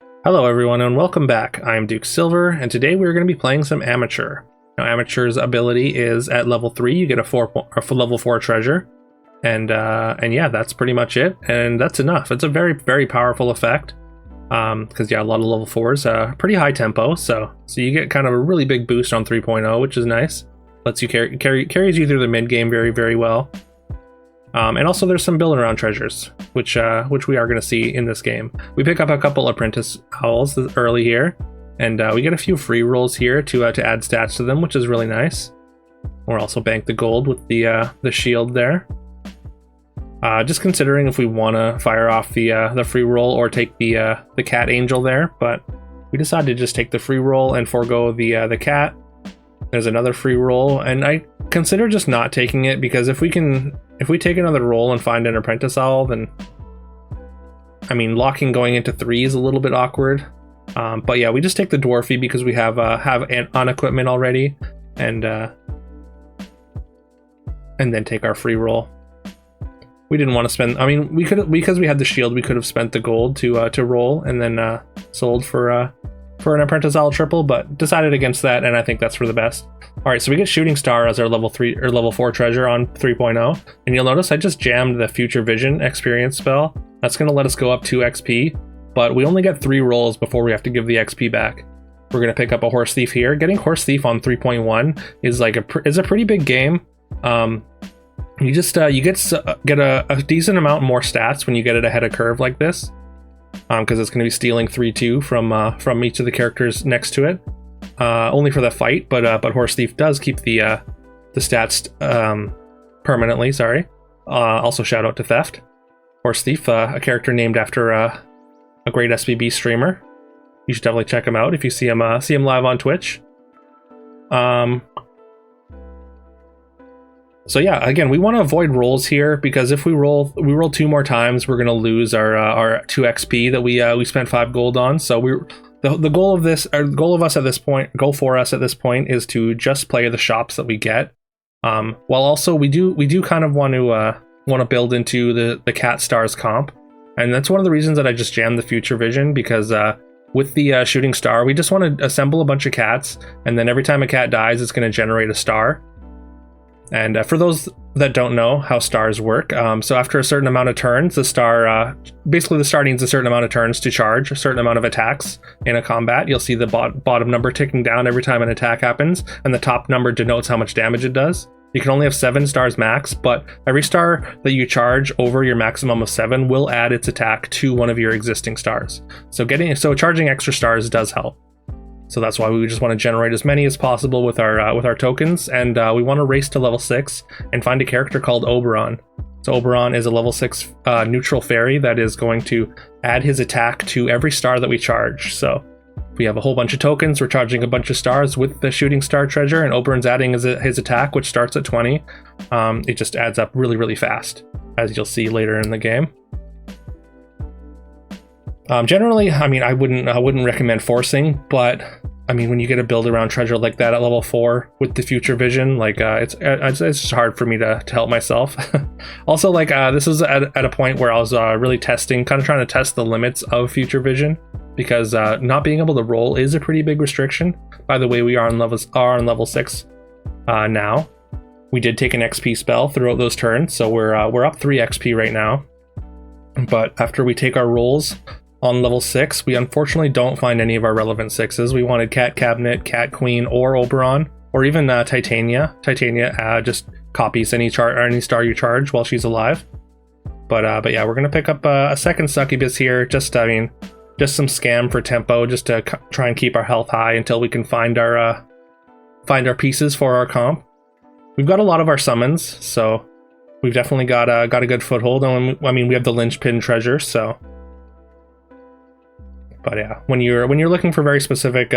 Hello everyone and welcome back. I am Duke Silver and today we're going to be playing some Amateur. Now Amateur's ability is at level 3 you get a level 4 treasure and yeah, that's pretty much it, and that's enough. It's a very powerful effect because yeah, a lot of level 4s, pretty high tempo, so you get kind of a really big boost on 3.0, which is nice. Lets you carries you through the mid game very well. And also there's some build around treasures, which we are going to see in this game. We pick up a couple apprentice owls early here, and we get a few free rolls here to add stats to them, which is really nice. We'll also bank the gold with the shield there. Just considering if we want to fire off the free roll or take the cat angel there, but we decided to just take the free roll and forego the cat. There's another free roll, and I consider just not taking it because if we take another roll and find an apprentice owl, then I mean locking going into 3 is a little bit awkward. But yeah, we just take the dwarfy because we have on equipment already, and then take our free roll. We didn't want to spend. I mean, we could, because we had the shield, we could have spent the gold to roll and then sold for an apprentice owl triple, but decided against that, and I think that's for the best. All right, so we get shooting star as our level 3 or level 4 treasure on 3.0, and you'll notice I just jammed the future vision experience spell. That's going to let us go up 2 XP, but we only get 3 rolls before we have to give the XP back. We're going to pick up a horse thief here. Getting horse thief on 3.1 is like a pretty big game. You just you get a decent amount more stats when you get it ahead of curve like this, because it's going to be stealing 3/2 from each of the characters next to it, only for the fight. But horse thief does keep the stats permanently. Sorry. Also shout out to theft. Horse thief, a character named after a great SBB streamer. You should definitely check him out if you see him live on Twitch. So yeah, again, we want to avoid rolls here because if we roll 2 more times, we're going to lose our 2 XP that we spent 5 gold on. So the goal of this, or the goal of us at this point, goal for us at this point, is to just play the shops that we get. While also we do kind of want to build into the cat stars comp, and that's one of the reasons that I just jammed the future vision, because with the shooting star, we just want to assemble a bunch of cats, and then every time a cat dies, it's going to generate a star. And for those that don't know how stars work, so after a certain amount of turns, the star needs a certain amount of turns to charge a certain amount of attacks in a combat. You'll see the bottom number ticking down every time an attack happens, and the top number denotes how much damage it does. You can only have 7 stars max, but every star that you charge over your maximum of 7 will add its attack to one of your existing stars. So charging extra stars does help. So that's why we just want to generate as many as possible with our tokens, and we want to race to level 6 and find a character called Oberon. So Oberon is a level 6 neutral fairy that is going to add his attack to every star that we charge. So if we have a whole bunch of tokens, we're charging a bunch of stars with the shooting star treasure, and Oberon's adding his attack, which starts at 20. It just adds up really fast, as you'll see later in the game. Generally, I mean, I wouldn't recommend forcing, but I mean, when you get a build around treasure like that at level 4 with the future vision, like it's just hard for me to help myself. Also, like this is at a point where I was really trying to test the limits of future vision, because not being able to roll is a pretty big restriction. By the way, we are on level 6 now. We did take an XP spell throughout those turns, so we're up 3 XP right now. But after we take our rolls on level 6, we unfortunately don't find any of our relevant 6s. We wanted Cat Cabinet, Cat Queen, or Oberon, or even Titania. Titania just copies any star you charge while she's alive. But yeah, we're gonna pick up a second succubus here. Just some scam for tempo, just to try and keep our health high until we can find our pieces for our comp. We've got a lot of our summons, so we've definitely got a good foothold. And I mean, we have the linchpin treasure, so. But yeah, when you're looking for very specific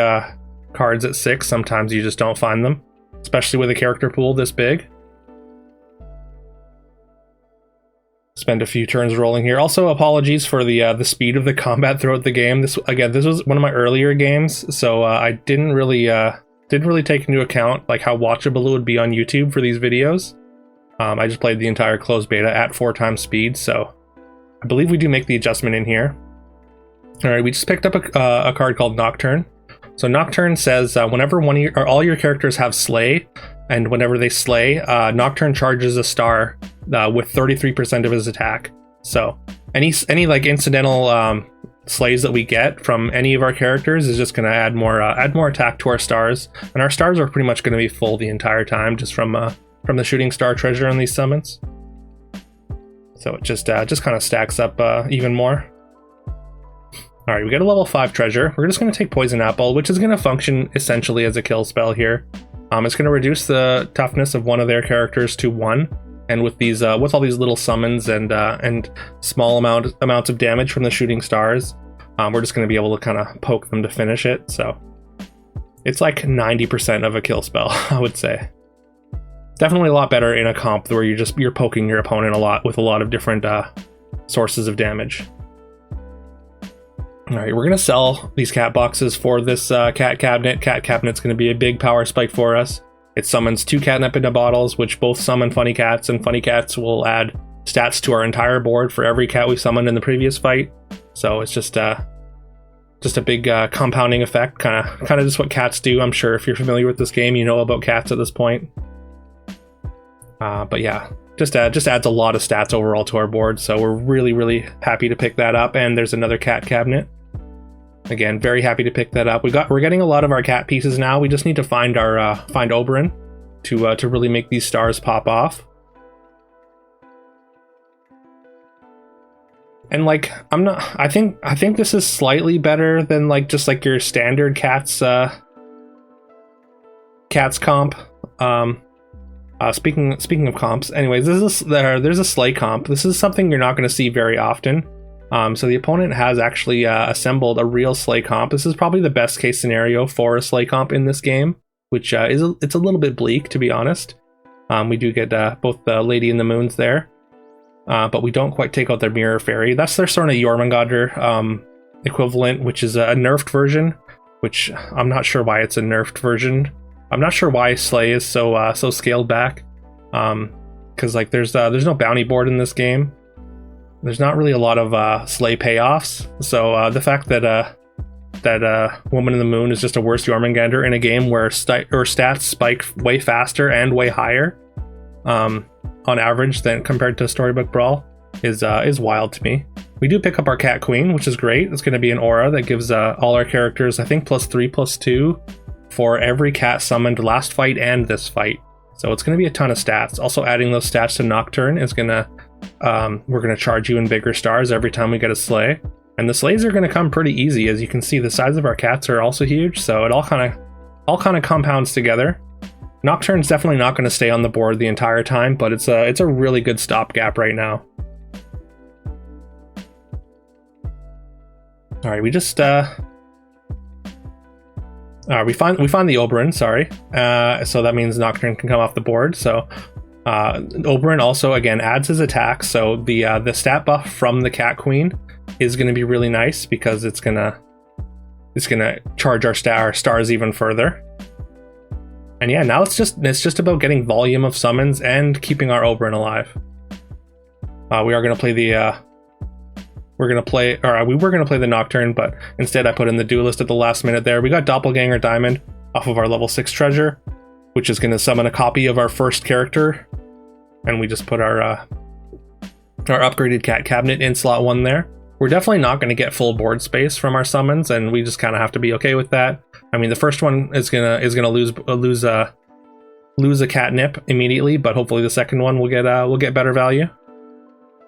cards at 6, sometimes you just don't find them, especially with a character pool this big. Spend a few turns rolling here. Also, apologies for the speed of the combat throughout the game. This was one of my earlier games, so I didn't really take into account like how watchable it would be on YouTube for these videos. I just played the entire closed beta at 4 times speed, so I believe we do make the adjustment in here. All right, we just picked up a card called Nocturne. So Nocturne says whenever one of your, or all your characters have Slay, and whenever they slay, Nocturne charges a star with 33% of his attack. So any like incidental slays that we get from any of our characters is just going to add more attack to our stars, and our stars are pretty much going to be full the entire time just from the shooting star treasure on these summons. So it just kind of stacks up even more. All right, we get a level 5 treasure. We're just going to take Poison Apple, which is going to function essentially as a kill spell here. It's going to reduce the toughness of one of their characters to 1, and with these, with all these little summons and small amounts of damage from the shooting stars, we're just going to be able to kind of poke them to finish it. So it's like 90% of a kill spell, I would say. Definitely a lot better in a comp where you're poking your opponent a lot with a lot of different sources of damage. All right, we're going to sell these cat boxes for this cat cabinet. Cat cabinet's going to be a big power spike for us. It summons 2 catnip into bottles, which both summon funny cats, and funny cats will add stats to our entire board for every cat we summoned in the previous fight. So it's just a big compounding effect, kind of just what cats do. I'm sure if you're familiar with this game, you know about cats at this point. But yeah, just adds a lot of stats overall to our board. So we're really, really happy to pick that up. And there's another cat cabinet. Again, very happy to pick that up. We're getting a lot of our cat pieces now. We just need to find Oberyn to really make these stars pop off. And like, I think this is slightly better than like just like your standard cats comp. Speaking of comps, anyways, there's a slay comp. This is something you're not going to see very often. So the opponent has actually assembled a real slay comp. This is probably the best case scenario for a slay comp in this game, which it's a little bit bleak, to be honest. We do get both the Lady and the Moons there, but we don't quite take out their Mirror Fairy. That's their sort of Jormungandr equivalent, which is a nerfed version, which I'm not sure why it's a nerfed version. I'm not sure why Slay is so scaled back, because like there's no bounty board in this game. There's not really a lot of Slay payoffs, so the fact that Woman in the Moon is just a worse Jormungandr in a game where stats spike way faster and way higher on average than compared to Storybook Brawl is wild to me. We do pick up our Cat Queen, which is great. It's going to be an aura that gives all our characters, I think, +3/+2 for every cat summoned last fight and this fight. So it's going to be a ton of stats. Also adding those stats to Nocturne is going to we're going to charge you in bigger stars every time we get a slay, and the slays are going to come pretty easy. As you can see, the size of our cats are also huge, so it all kind of compounds together. Nocturne's definitely not going to stay on the board the entire time, but it's a really good stopgap right now. All right, we just we find the Oberyn, sorry. So that means Nocturne can come off the board. So Oberyn also again adds his attack, so the stat buff from the Cat Queen is going to be really nice because it's gonna charge our stars even further. And yeah, now it's just about getting volume of summons and keeping our Oberyn alive. We were gonna play the Nocturne, but instead I put in the Duelist at the last minute there. We got Doppelganger Diamond off of our level 6 treasure, which is going to summon a copy of our first character, and we just put our upgraded cat cabinet in slot 1 there. We're definitely not going to get full board space from our summons, and we just kind of have to be okay with that. I mean, the first one is gonna lose a catnip immediately, but hopefully the second one will get better value.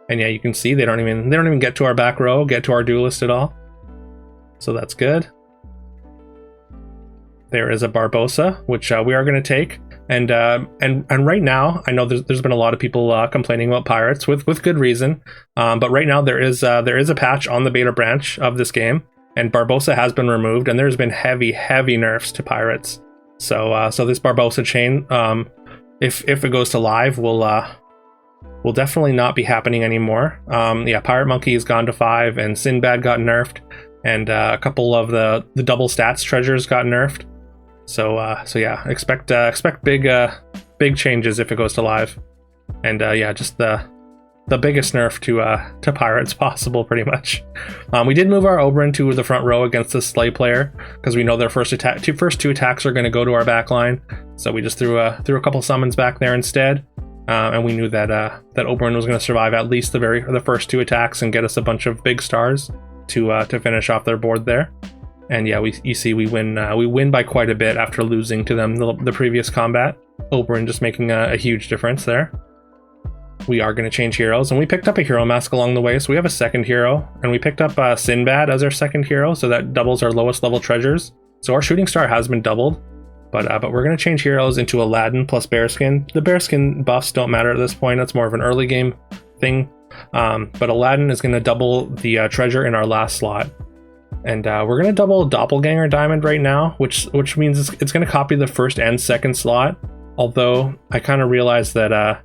And yeah, you can see they don't even get to our back row, get to our Duelist at all. So that's good. There is a Barbossa, which we are going to take. And right now, I know there's been a lot of people complaining about pirates with good reason. But right now there is a patch on the beta branch of this game, and Barbossa has been removed, and there's been heavy nerfs to pirates. So this Barbossa chain, if it goes to live, will definitely not be happening anymore. Yeah, Pirate Monkey has gone to 5, and Sinbad got nerfed, and a couple of the double stats treasures got nerfed. So yeah, expect big changes if it goes to live. And yeah, just the the biggest nerf to pirates possible, pretty much. We did move our Oberyn to the front row against the Slay player because we know their first two attacks are going to go to our back line. So we just threw a couple summons back there instead, and we knew that that Oberyn was going to survive at least the first 2 attacks and get us a bunch of big stars to finish off their board there. And yeah, you see we win by quite a bit after losing to them the previous combat. Oberyn just making a huge difference there. We are going to change heroes, and we picked up a hero mask along the way, so we have a second hero, and we picked up Sinbad as our second hero, so that doubles our lowest level treasures. So our shooting star has been doubled, but we're going to change heroes into Aladdin plus Bearskin. The Bearskin buffs don't matter at this point, that's more of an early game thing, but Aladdin is going to double the treasure in our last slot. And we're going to double Doppelganger Diamond right now, which means it's going to copy the first and second slot, although I kind of realized that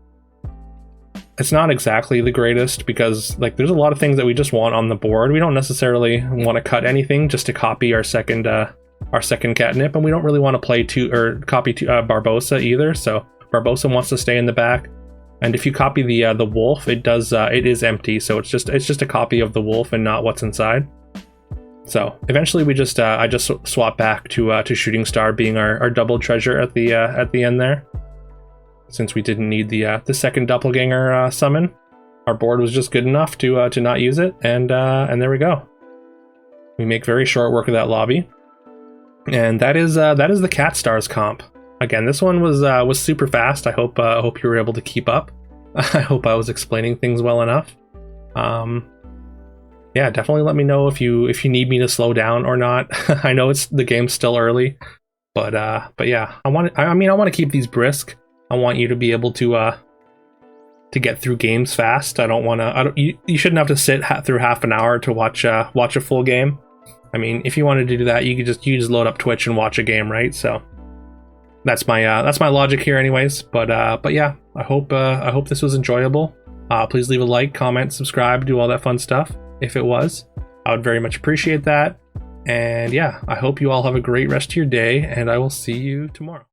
it's not exactly the greatest because like there's a lot of things that we just want on the board. We don't necessarily want to cut anything just to copy our second catnip, and we don't really want to play copy Barbossa either. So Barbossa wants to stay in the back, and if you copy the wolf, it is empty. So it's just a copy of the wolf and not what's inside. So eventually we just I just swap back to Shooting Star being our double treasure at the end there. Since we didn't need the second doppelganger summon, our board was just good enough to not use it, and there we go. We make very short work of that lobby, and that is the Cat Stars comp. Again, this one was super fast. I hope you were able to keep up. I hope I was explaining things well enough. Yeah, definitely let me know if you need me to slow down or not. I know the game's still early, but yeah, I want to keep these brisk. I want you to be able to get through games fast. You shouldn't have to sit through half an hour to watch a full game. I mean, if you wanted to do that, you could just load up Twitch and watch a game, right? So that's my logic here, anyways. But yeah, I hope this was enjoyable. Please leave a like, comment, subscribe, do all that fun stuff. If it was, I would very much appreciate that. And yeah, I hope you all have a great rest of your day, and I will see you tomorrow.